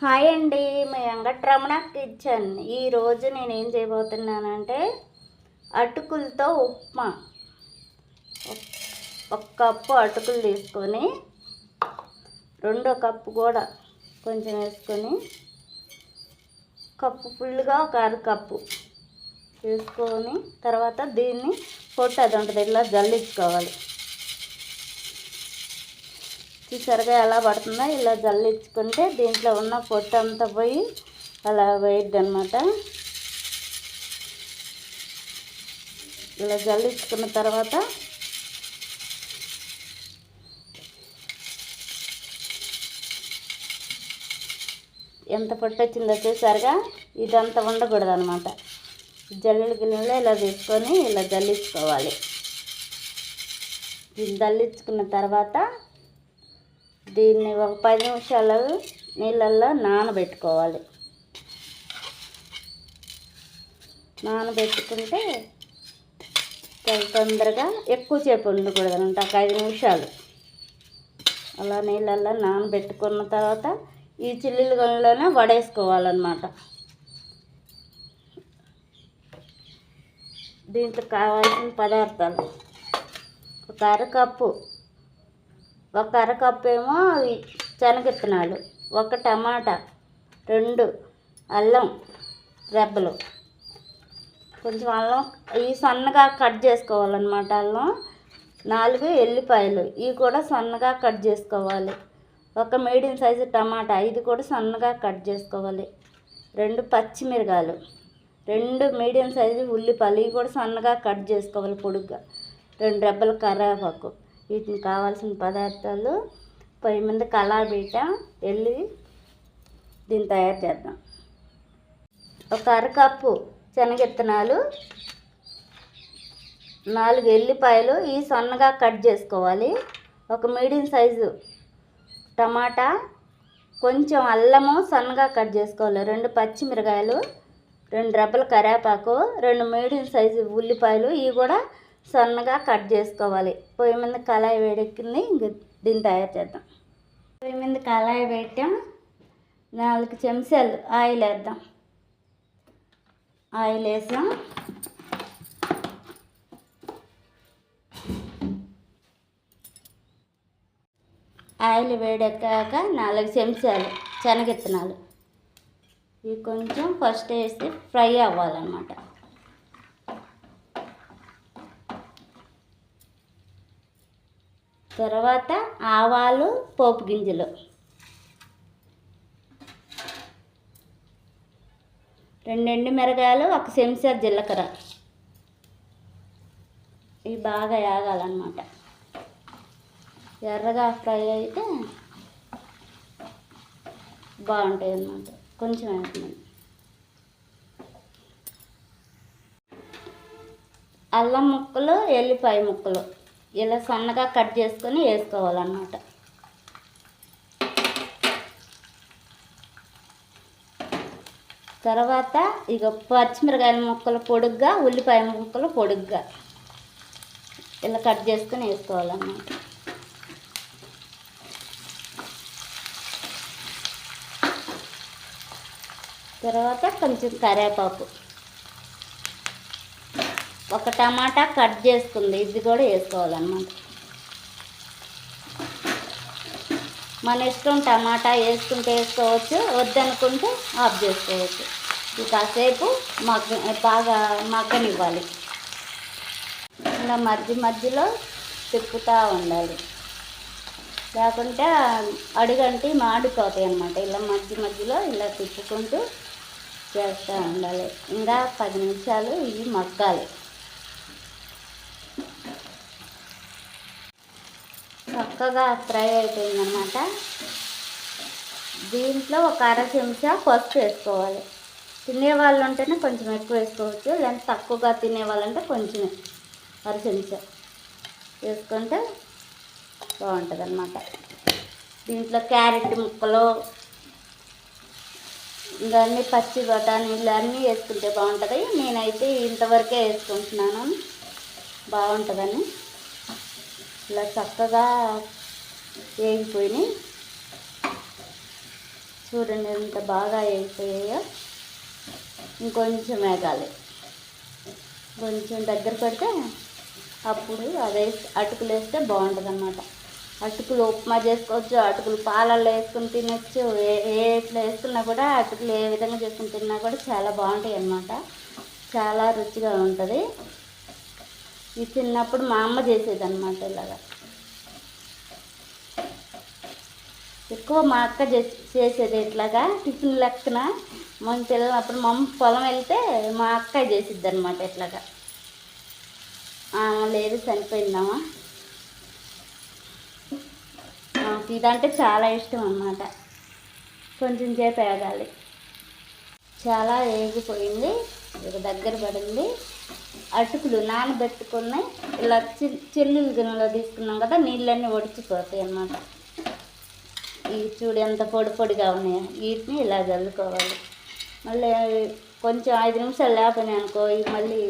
Hi అండి, మీ Venkataramana kitchen. ఈరోజు నేనేం చేయబోతున్నానంటే అటుకులతో ఉప్మా. ఒక కప్పు అటుకులు తీసుకొని రెండో కప్పు కూడా కొంచెం వేసుకొని కప్పు ఫుల్గా ఒక అరకప్పు వేసుకొని తర్వాత దీన్ని పొట్టు అది ఉంటుంది ఇలా జల్లించుకోవాలి. చూసారుగా ఎలా పడుతుందో, ఇలా జల్లించుకుంటే దీంట్లో ఉన్న పొట్టు అంతా పోయి అలా వేయద్దు అనమాట. ఇలా జల్లించుకున్న తర్వాత ఎంత పొట్టు వచ్చిందో చూసారుగా, ఇదంతా ఉండకూడదు అనమాట. జల్లెలు గిన్నెలో ఇలా తీసుకొని ఇలా జల్లించుకోవాలి. దీన్ని జల్లించుకున్న తర్వాత దీన్ని ఒక 10 నిమిషాలు నీళ్ళల్లో నానబెట్టుకోవాలి. నానబెట్టుకుంటే తొందరగా ఎక్కువసేపు ఉండకూడదు అనమాట. ఒక 5 నిమిషాలు అలా నీళ్ళల్లో నానబెట్టుకున్న తర్వాత ఈ చిల్లుల గొనలోనే వడేసుకోవాలన్నమాట. దీంట్లో కావాల్సిన పదార్థాలు ఒక అరకప్పు ఏమో శనగిత్తనాలు, ఒక టమాటా, 2 అల్లం రెబ్బలు, కొంచెం అల్లం ఇవి సన్నగా కట్ చేసుకోవాలన్నమాట. అల్లం 4 ఎల్లిపాయలు, ఇవి కూడా సన్నగా కట్ చేసుకోవాలి. ఒక మీడియం సైజు టమాటా, ఇది కూడా సన్నగా కట్ చేసుకోవాలి. 2 పచ్చిమిరకాయలు, 2 మీడియం సైజు ఉల్లిపాయలు, ఇవి కూడా సన్నగా కట్ చేసుకోవాలి పొడుగ్గా. 2 రెబ్బల కరివేపాకు. వీటిని కావాల్సిన పదార్థాలు పొయ్యి మీద కళాయి వెళ్ళి దీన్ని తయారు చేద్దాం. ఒక అరకప్పు శనగిత్తనాలు, 4 ఎల్లిపాయలు, ఇవి సన్నగా కట్ చేసుకోవాలి. ఒక మీడియం సైజు టమాటా, కొంచెం అల్లము సన్నగా కట్ చేసుకోవాలి. 2 పచ్చిమిరకాయలు, 2 రెబ్బల కరివేపాకు, 2 మీడియం సైజు ఉల్లిపాయలు, ఇవి కూడా సన్నగా కట్ చేసుకోవాలి. పొయ్యి మీద కళాయి వేడెక్కింది, ఇంక దీన్ని తయారు చేద్దాం. పొయ్యి మీద కళాయి పెట్టాం. 4 చెంచాలు ఆయిల్ వేద్దాం. ఆయిల్ వేసాం. ఆయిల్ వేడెక్కాక 4 చెంచాలు శనగిత్తనాలు, ఇవి కొంచెం ఫస్ట్ వేసి ఫ్రై అవ్వాలన్నమాట. తర్వాత ఆవాలు, పోపు గింజలు, 2 ఎండుమిరగాయలు, 1 చెంచా జీలకర్ర, ఇవి బాగా వేగాలన్నమాట. ఎర్రగా ఫ్రై అయితే బాగుంటాయి అన్నమాట. కొంచెం వేస్తున్నాను. అల్లం ముక్కలు, ఎల్లిపాయ ముక్కలు ఇలా సన్నగా కట్ చేసుకొని వేసుకోవాలన్నమాట. తర్వాత ఇక పచ్చిమిరకాయల ముక్కలు పొడుగ్గా, ఉల్లిపాయ ముక్కలు పొడుగ్గా ఇలా కట్ చేసుకొని వేసుకోవాలన్నమాట. తర్వాత కొంచెం కరివేపాకు, ఒక టమాటా కట్ చేసుకుంది, ఇది కూడా వేసుకోవాలన్నమాట. మన ఇష్టం, టమాటా వేసుకుంటే వేసుకోవచ్చు, వద్దనుకుంటే ఆఫ్ చేసుకోవచ్చు. ఇది కాసేపు బాగా మగ్గనివ్వాలి. ఇలా మధ్యలో తిప్పుతూ ఉండాలి, లేకుంటే అడుగంటి మాడిపోతాయి అన్నమాట. ఇలా మధ్యలో ఇలా తిప్పుకుంటూ చేస్తూ ఉండాలి. ఇంకా 10 నిమిషాలు ఇవి మగ్గాలి. చక్కగా ఫ్రై అయిపోయిందన్నమాట. దీంట్లో ఒక 1/2 చెంచా పసుపు వేసుకోవాలి. తినేవాళ్ళు ఉంటేనే కొంచెం ఎక్కువ వేసుకోవచ్చు, లేదంటే తక్కువగా తినేవాళ్ళంటే కొంచెం 1/2 చెంచా వేసుకుంటే బాగుంటుంది అన్నమాట. దీంట్లో క్యారెట్ ముక్కలు, ఇంకా అన్నీ పచ్చి బఠానీలు అన్నీ వేసుకుంటే బాగుంటుంది. నేనైతే ఇంతవరకే వేసుకుంటున్నాను, బాగుంటుందని. ఇలా చక్కగా వేగిపోయినాయి. చూడండి ఎంత బాగా అయిపోయాయో. ఇంకొంచెం వేగాలి, కొంచెం దగ్గర పడితే అప్పుడు అదే అటుకులు వేస్తే బాగుంటుంది అన్నమాట. అటుకులు ఉప్మా చేసుకోవచ్చు, అటుకులు పాలల్లో వేసుకుని తినచ్చు, ఎట్లా వేసుకున్నా కూడా అటుకులు ఏ విధంగా చేసుకుని తిన్నా కూడా చాలా బాగుంటాయి అన్నమాట. చాలా రుచిగా ఉంటుంది. ఇది తిన్నప్పుడు మా అమ్మ చేసేది అన్నమాట. ఇలాగా ఎక్కువ మా అక్క చేసేది ఇట్లాగా టిఫిన్ లెక్కన. మనం పిల్లలప్పుడు మా అమ్మ పొలం వెళ్తే మా అక్క చేసిద్ది అనమాట. ఇట్లాగా లేదు చనిపోయిందామా. ఇదంటే చాలా ఇష్టం అన్నమాట. కొంచెం సేపు వేగాలి. చాలా వేగిపోయింది, ఇక దగ్గర పడింది. అటుకులు నానబెట్టుకుని ఇలా చెల్లులు గిన్నెలో తీసుకున్నాం కదా, నీళ్ళన్నీ ఒడిచిపోతాయి అన్నమాట. ఇవి చూడు ఎంత పొడి పొడిగా ఉన్నాయో. వీటిని ఇలా చల్లుకోవాలి. మళ్ళీ కొంచెం 5 నిమిషాలు లేకపోయినాయి అనుకో, ఇవి మళ్ళీ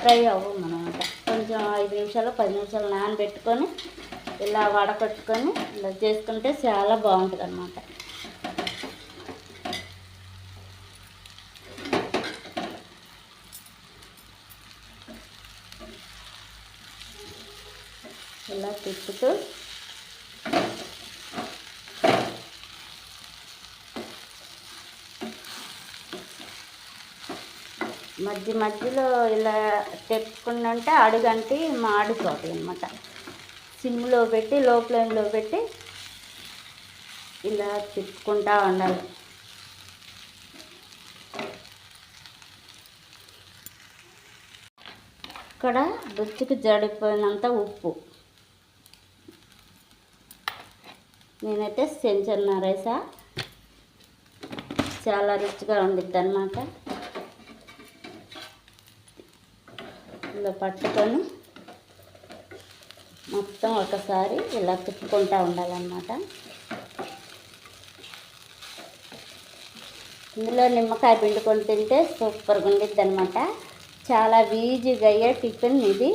ఫ్రై అవ్వము అన్నమాట. కొంచెం 5 నిమిషాలు 10 నిమిషాలు నానబెట్టుకొని ఇలా వడకట్టుకొని ఇలా చేసుకుంటే చాలా బాగుంటుంది అన్నమాట. ఇలా తిప్పుతూ మధ్యలో ఇలా తిప్పుకుంటే అడుగంటి మాడిపోతాయి అన్నమాట. సిమ్లో పెట్టి లో ఫ్లేమ్లో పెట్టి ఇలా తిప్పుకుంటూ ఉండాలి. ఇక్కడ రుచికి సరిపోయినంత ఉప్పు. నేనైతే సెంచన్నర వేసా. చాలా రుచిగా ఉండిద్ది అన్నమాట. ఇలా పట్టుకొని మొత్తం ఒకసారి ఇలా తిప్పుకుంటూ ఉండాలన్నమాట. ఇందులో నిమ్మకాయ పిండుకొని తింటే సూపర్గా ఉండిద్ది అన్నమాట. చాలా ఈజీగా అయ్యే టిఫిన్ ఇది.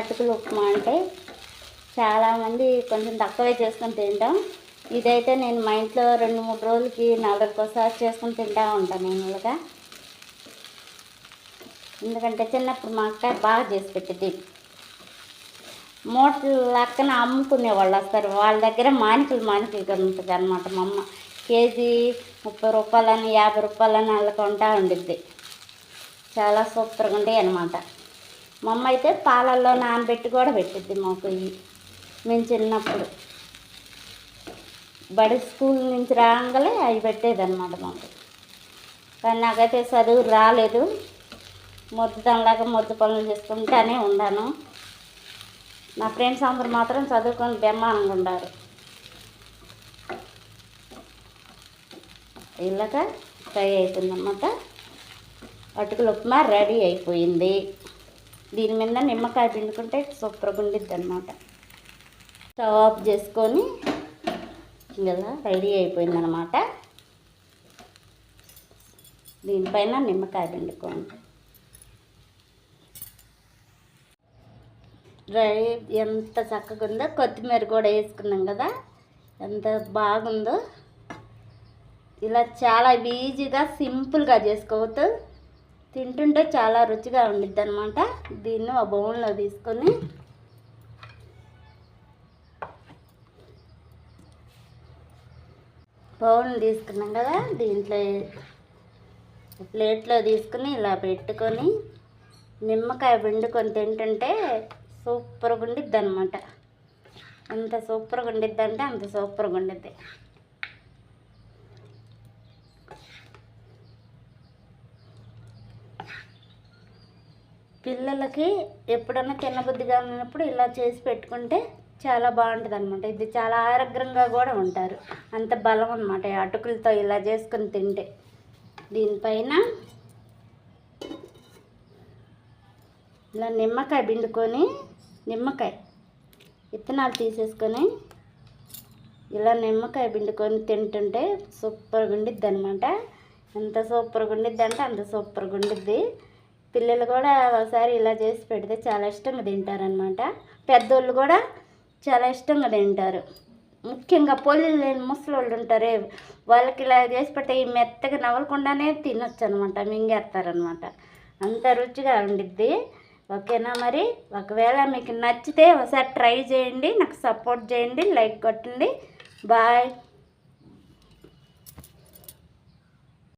అటుకులు ఉప్మా అంటే చాలామంది కొంచెం తక్కువే చేసుకొని తింటాం. ఇదైతే నేను మా ఇంట్లో 2-3 రోజులకి 4 రోజులకోసారి చేసుకొని తింటూ ఉంటాను నేను ఇలాగా. ఎందుకంటే చిన్నప్పుడు మా అక్క బాగా చేసి పెట్టింది. మూటలు లెక్కన అమ్ముకునే వాళ్ళు వస్తారు, వాళ్ళ దగ్గర మానికలు ఉంటుంది అన్నమాట. మా అమ్మ కేజీ 30 రూపాయలని 50 రూపాయలని అలా కొంటా ఉండిద్ది. చాలా సూపర్గా ఉంటాయి అన్నమాట. మా అమ్మ అయితే పాలల్లో నానబెట్టి కూడా పెట్టిద్ది మాకు. ఇవి మేము చిన్నప్పుడు స్కూల్ నుంచి రాగానే అవి పెట్టేది అన్నమాట మాకు. కానీ నాకైతే చదువు రాలేదు. దానిలాగా మొద్దు పనులు చేసుకుంటానే ఉన్నాను. నా ఫ్రెండ్స్ అందరూ మాత్రం చదువుకొని బ్రహ్మాండంగా ఉన్నారు. ఇలాగా ఫ్రై అవుతుందన్నమాట. అటుకుల ఉప్మా రెడీ అయిపోయింది. దీని మీద నిమ్మకాయ పిండుకుంటే సూపర్గా ఉండిద్ది అన్నమాట. స్టవ్ ఆఫ్ చేసుకొని ఇలా రెడీ అయిపోయిందన్నమాట. దీనిపైన నిమ్మకాయ పిండుకోండి. ఎంత చక్కగా ఉందో. కొత్తిమీర కూడా వేసుకున్నాం కదా, ఎంత బాగుందో. ఇలా చాలా ఈజీగా సింపుల్గా చేసుకోవచ్చు. తింటుంటే చాలా రుచిగా ఉండిద్ది అనమాట. దీన్ని ఒక బౌల్లో తీసుకొని బౌల్ తీసుకున్నాం కదా, దీంట్లో ప్లేట్లో తీసుకుని ఇలా పెట్టుకొని నిమ్మకాయ పిండుకొని తింటుంటే సూపర్గా ఉండిద్ది అనమాట. ఎంత సూపర్గా ఉండిద్ది అంటే అంత సూపర్గా ఉండిద్ది. పిల్లలకి ఎప్పుడన్నా తినబుద్ధిగా ఉన్నప్పుడు ఇలా చేసి పెట్టుకుంటే చాలా బాగుంటుంది అనమాట. ఇది చాలా ఆరోగ్యంగా కూడా ఉంటారు. అంత బలం అనమాట అటుకులతో ఇలా చేసుకొని తింటే. దీనిపైన ఇలా నిమ్మకాయ పిండుకొని, నిమ్మకాయ విత్తనాలు తీసేసుకొని ఇలా నిమ్మకాయ పిండుకొని తింటుంటే సూపర్గా ఉండిద్ది అనమాట. ఎంత సూపర్గా ఉండిద్ది అంటే అంత సూపర్గా ఉండిద్ది. పిల్లలు కూడా ఒకసారి ఇలా చేసి పెడితే చాలా ఇష్టంగా తింటారనమాట. పెద్దోళ్ళు కూడా చాలా ఇష్టంగా తింటారు. ముఖ్యంగా పొల్లు లేని ముసలోళ్ళు ఉంటారే, వాళ్ళకి ఇలా చేసి పెడితే ఈ మెత్తగా నవలకుండానే తినొచ్చు అనమాట, మింగేస్తారనమాట. అంత రుచిగా ఉండిద్ది. ఓకేనా? మరి ఒకవేళ మీకు నచ్చితే ఒకసారి ట్రై చేయండి, నాకు సపోర్ట్ చేయండి, లైక్ కొట్టండి. బాయ్.